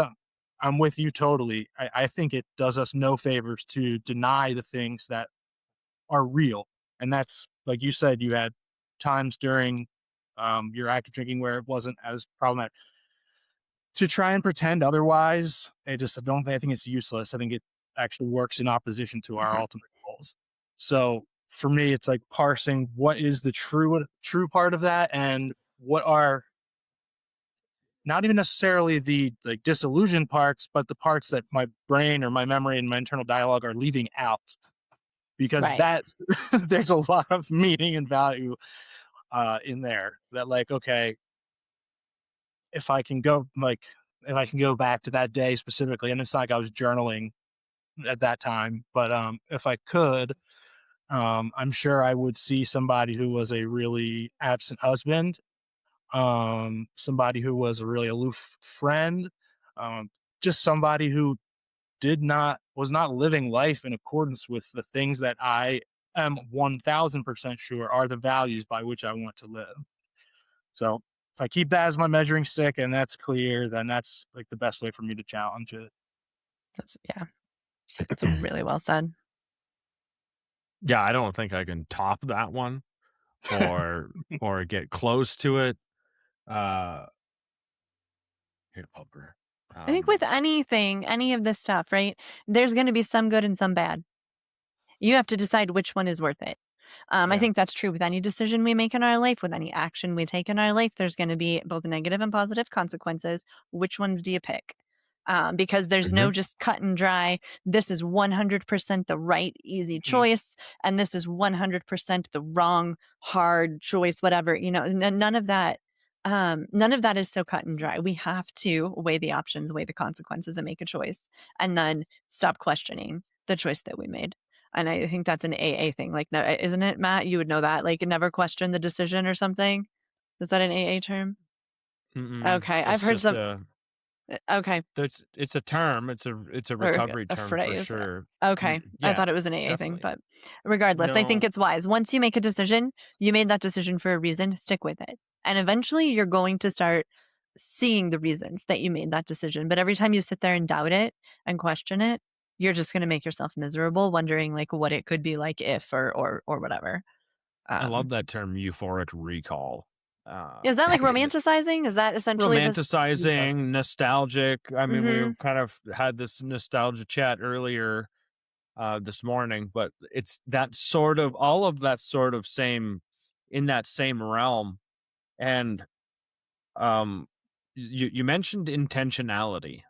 I'm with you totally. I think it does us no favors to deny the things that are real. And that's, like you said, you had times during your active drinking where it wasn't as problematic. To try and pretend otherwise, I think it's useless. I think it actually works in opposition to our ultimate goals. So for me, it's like parsing what is the true part of that, and what are not even necessarily the like disillusioned parts, but the parts that my brain or my memory and my internal dialogue are leaving out, because Right. that's there's a lot of meaning and value in there. That like, okay, if I can go back to that day specifically, and it's not like I was journaling at that time, but if I could, I'm sure I would see somebody who was a really absent husband, somebody who was a really aloof friend, just somebody who was not living life in accordance with the things that I am 1000% sure are the values by which I want to live. So if I keep that as my measuring stick and that's clear, then that's like the best way for me to challenge it. That's really well said. Yeah, I don't think I can top that one or get close to it. Here, Pupper. I think with anything, any of this stuff, right, there's going to be some good and some bad. You have to decide which one is worth it. I think that's true with any decision we make in our life, with any action we take in our life. There's going to be both negative and positive consequences. Which ones do you pick? Because there's no just cut and dry, this is 100% the right, easy choice, and this is 100% the wrong, hard choice, whatever. None of that. None of that is so cut and dry. We have to weigh the options, weigh the consequences, and make a choice, and then stop questioning the choice that we made. And I think that's an AA thing. Like, no, isn't it, Matt? You would know that. Like, never question the decision or something. Is that an AA term? Okay, I've heard some. Okay, it's a term. It's a recovery term phrase. for sure. Okay, Yeah, I thought it was an AA definitely. thing, but regardless, I think it's wise. Once you make a decision, you made that decision for a reason. Stick with it, and eventually, you're going to start seeing the reasons that you made that decision. But every time you sit there and doubt it and question it, you're just going to make yourself miserable, wondering like what it could be like if or whatever. I love that term, euphoric recall. Is that like romanticizing? Is that essentially romanticizing, nostalgic? I mean, we kind of had this nostalgia chat earlier this morning, but it's that sort of all of that sort of same in that same realm. And you mentioned intentionality,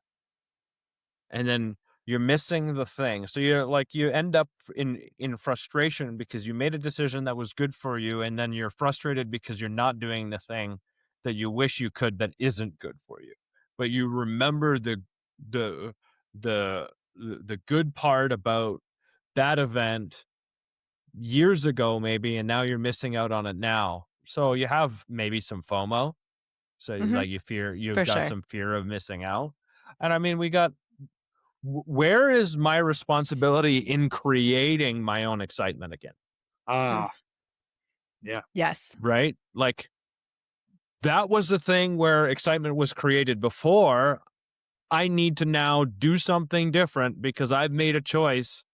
and then you're missing the thing. So you end up in frustration because you made a decision that was good for you, and then you're frustrated because you're not doing the thing that you wish you could that isn't good for you. But you remember the good part about that event years ago maybe, and now you're missing out on it now. So you have maybe some FOMO. So like you've got some fear of missing out. And I mean, where is my responsibility in creating my own excitement again? Yeah. Yes. Right? Like that was the thing where excitement was created before. I need to now do something different because I've made a choice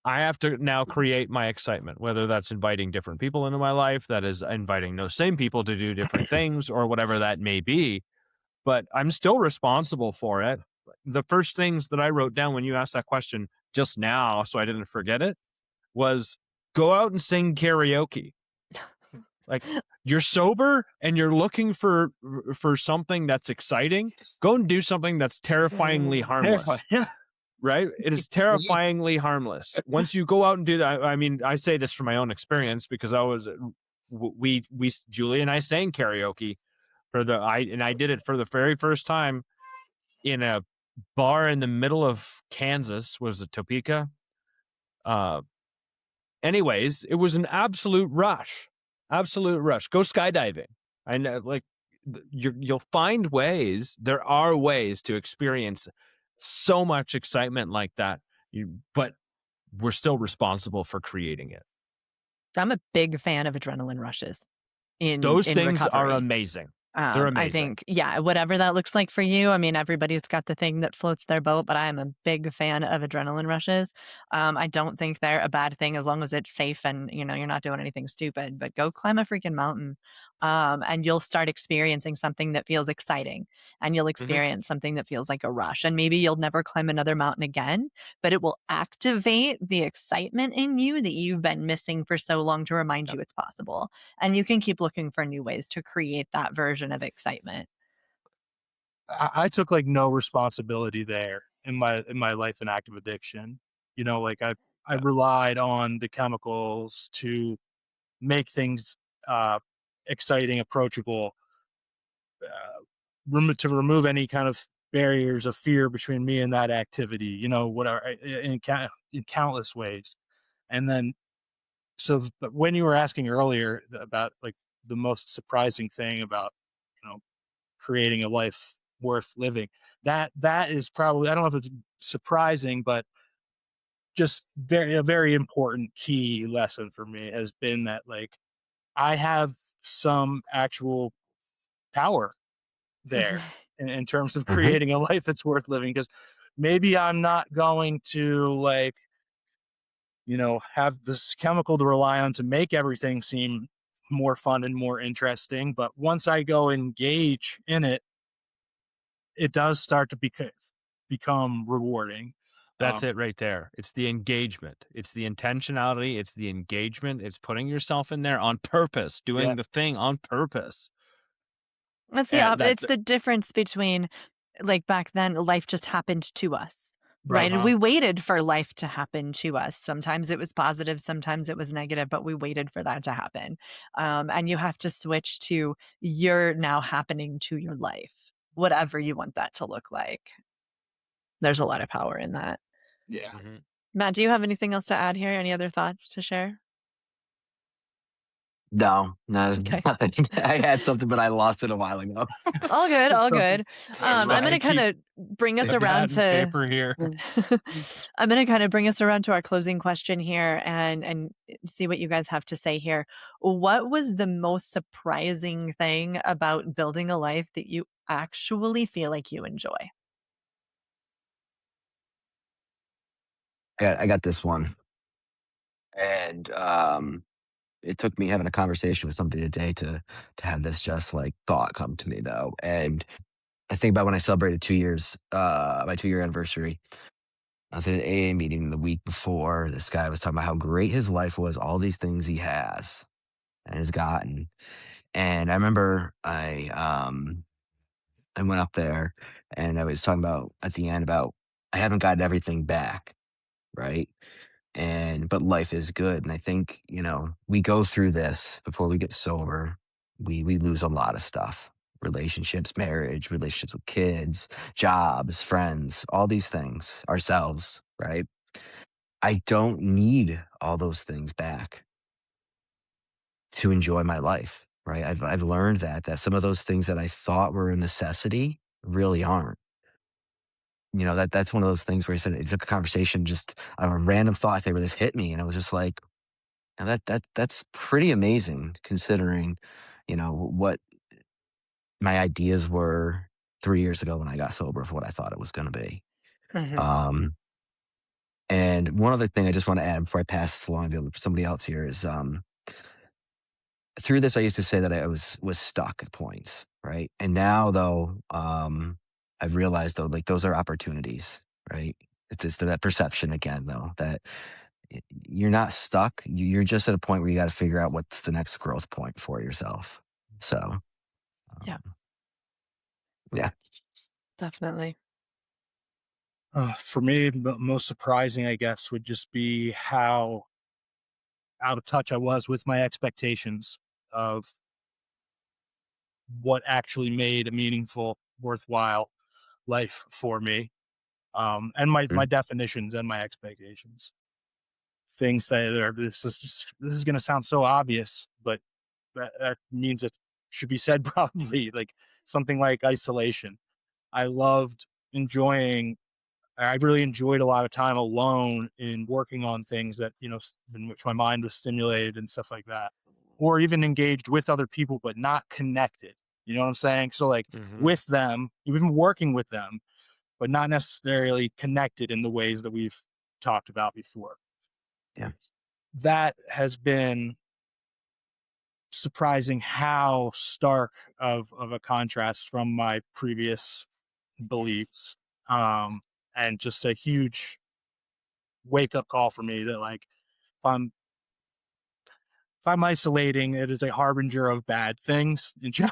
I have to now create my excitement, whether that's inviting different people into my life, that is inviting those same people to do different things, or whatever that may be. But I'm still responsible for it. The first things that I wrote down when you asked that question just now, so I didn't forget it, was go out and sing karaoke. Like, you're sober and you're looking for something that's exciting, go and do something that's terrifyingly harmless. Yeah. Right? It is terrifyingly harmless. Once you go out and do that, I mean, I say this from my own experience because we Julie and I sang karaoke I did it for the very first time in a bar in the middle of Kansas. Was it Topeka? Anyways, it was an absolute rush. Absolute rush. Go skydiving. I know, like, you'll find ways. There are ways to experience so much excitement like that. But we're still responsible for creating it. I'm a big fan of adrenaline rushes Those in things are recovery. amazing. They're amazing. I think, yeah, whatever that looks like for you. I mean, everybody's got the thing that floats their boat, but I am a big fan of adrenaline rushes. I don't think they're a bad thing as long as it's safe and, you know, you're not doing anything stupid, but go climb a freaking mountain. And you'll start experiencing something that feels exciting and you'll experience something that feels like a rush. And maybe you'll never climb another mountain again, but it will activate the excitement in you that you've been missing for so long to remind you it's possible. And you can keep looking for new ways to create that version of excitement. I took like no responsibility there in my life in active addiction. You know, like I relied on the chemicals to make things exciting, approachable, to remove any kind of barriers of fear between me and that activity. You know, whatever in countless ways. And then, so when you were asking earlier about like the most surprising thing about, you know, creating a life worth living, that is probably, I don't know if it's surprising, but just a very important key lesson for me has been that, like, I have some actual power there in terms of creating a life that's worth living, because maybe I'm not going to, like, you know, have this chemical to rely on to make everything seem more fun and more interesting, but once I go engage in it, it does start to become rewarding. That's it right there. It's the engagement. It's the intentionality. It's the engagement. It's putting yourself in there on purpose, doing the thing on purpose. That's it's the difference between, like, back then life just happened to us. Right. And we waited for life to happen to us. Sometimes it was positive, sometimes it was negative, but we waited for that to happen. And you have to switch to you're now happening to your life, whatever you want that to look like. There's a lot of power in that. Yeah. Matt, do you have anything else to add here? Any other thoughts to share? No, not Okay. I had something, but I lost it a while ago. All good, all good. I'm why going I to kind of bring us around Pad and to paper here. I'm going to kind of bring us around to our closing question here and see what you guys have to say here. What was the most surprising thing about building a life that you actually feel like you enjoy? I got this one, and it took me having a conversation with somebody today to have this just like thought come to me though. And I think about when I celebrated 2 years, my 2 year anniversary. I was at an AA meeting the week before. This guy was talking about how great his life was, all these things he has and has gotten. And I remember I went up there and I was talking about at the end about I haven't gotten everything back, right? But life is good. And I think, you know, we go through this before we get sober. We lose a lot of stuff. Relationships, marriage, relationships with kids, jobs, friends, all these things, ourselves, right? I don't need all those things back to enjoy my life, right? I've learned that some of those things that I thought were a necessity really aren't. You know, that's one of those things where he said it took a conversation, just a random thought where this hit me, and it was just like, and that's pretty amazing considering, you know, what my ideas were 3 years ago when I got sober for what I thought it was going to be. Mhm. Um, And one other thing I just want to add before I pass this along to somebody else here is through this, I used to say that I was stuck at points, right? And now though, I've realized though, like those are opportunities, right? It's just that perception again, though, that you're not stuck. You're just at a point where you got to figure out what's the next growth point for yourself. So, Yeah. Yeah. Definitely. For me, most surprising, I guess, would just be how out of touch I was with my expectations of what actually made a meaningful, worthwhile life for me, and my definitions and my expectations. Things that are this is going to sound so obvious, but that means it should be said probably. Like something like isolation. I loved enjoying. I really enjoyed a lot of time alone in working on things that, in which my mind was stimulated and stuff like that, or even engaged with other people, but not connected. You know what I'm saying? So like with them, even working with them, but not necessarily connected in the ways that we've talked about before. Yeah. That has been surprising how stark of a contrast from my previous beliefs. And just a huge wake up call for me that like if I'm isolating, it is a harbinger of bad things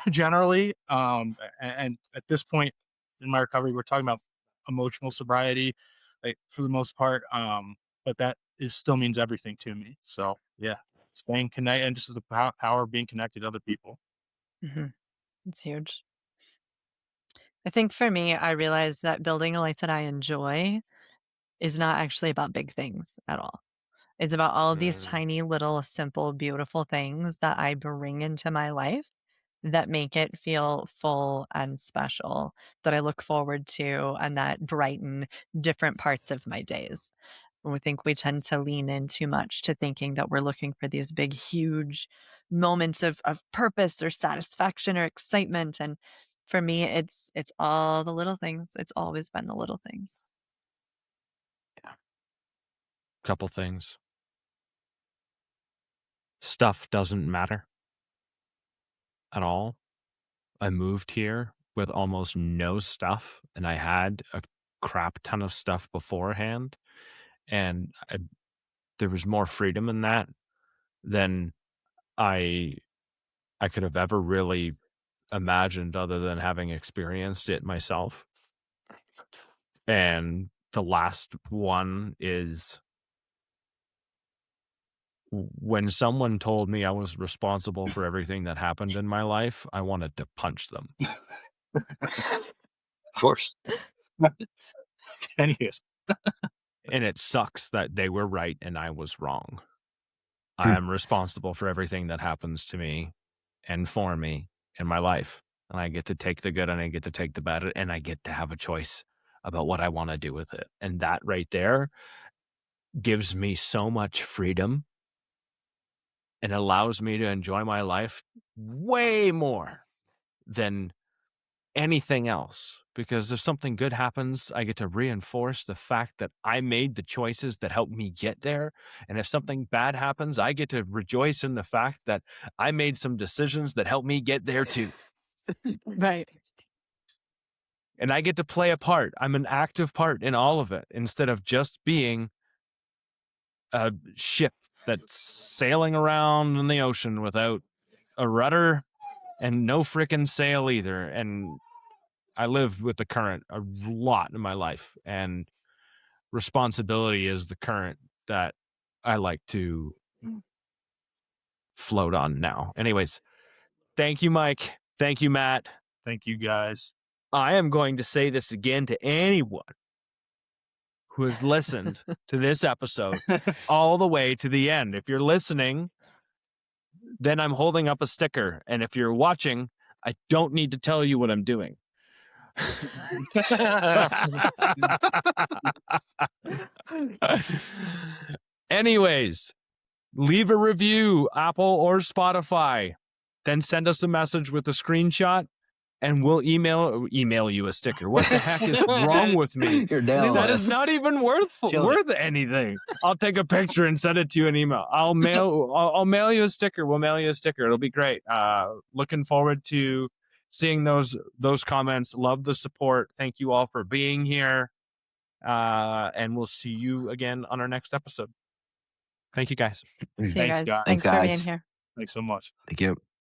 generally. And at this point in my recovery, we're talking about emotional sobriety, like for the most part. But that still means everything to me. So yeah, staying connected and just the power of being connected to other people. Mm-hmm. It's huge. I think for me, I realized that building a life that I enjoy is not actually about big things at all. It's about all of these tiny little simple beautiful things that I bring into my life that make it feel full and special, that I look forward to and that brighten different parts of my days. And we think we tend to lean in too much to thinking that we're looking for these big, huge moments of purpose or satisfaction or excitement. And for me, it's all the little things. It's always been the little things. Couple things. Stuff doesn't matter at all. I moved here with almost no stuff, and I had a crap ton of stuff beforehand, and there was more freedom in that than I could have ever really imagined, other than having experienced it myself. And the last one is when someone told me I was responsible for everything that happened in my life, I wanted to punch them. Of course. Anyways, And it sucks that they were right and I was wrong. I am responsible for everything that happens to me and for me in my life. And I get to take the good and I get to take the bad, and I get to have a choice about what I want to do with it. And that right there gives me so much freedom and allows me to enjoy my life way more than anything else. Because if something good happens, I get to reinforce the fact that I made the choices that helped me get there. And if something bad happens, I get to rejoice in the fact that I made some decisions that helped me get there too. Right. And I get to play a part. I'm an active part in all of it, instead of just being a ship that's sailing around in the ocean without a rudder and no frickin' sail either. And I live with the current a lot in my life, and responsibility is the current that I like to float on now. Anyways, thank you, Mike. Thank you, Matt. thank you guys. I am going to say this again to anyone who has listened to this episode all the way to the end. If you're listening, then I'm holding up a sticker. And if you're watching, I don't need to tell you what I'm doing. Anyways, leave a review, Apple or Spotify. Then send us a message with a screenshot and we'll email you a sticker. What the heck is wrong with me? You're down. That is not even worth anything. I'll take a picture and send it to you an email. I'll mail you a sticker. We'll mail you a sticker. It'll be great. Looking forward to seeing those comments. Love the support. Thank you all for being here. And we'll see you again on our next episode. Thank you, guys. See you Thanks, guys. guys. Thanks for being here. Thanks so much. Thank you.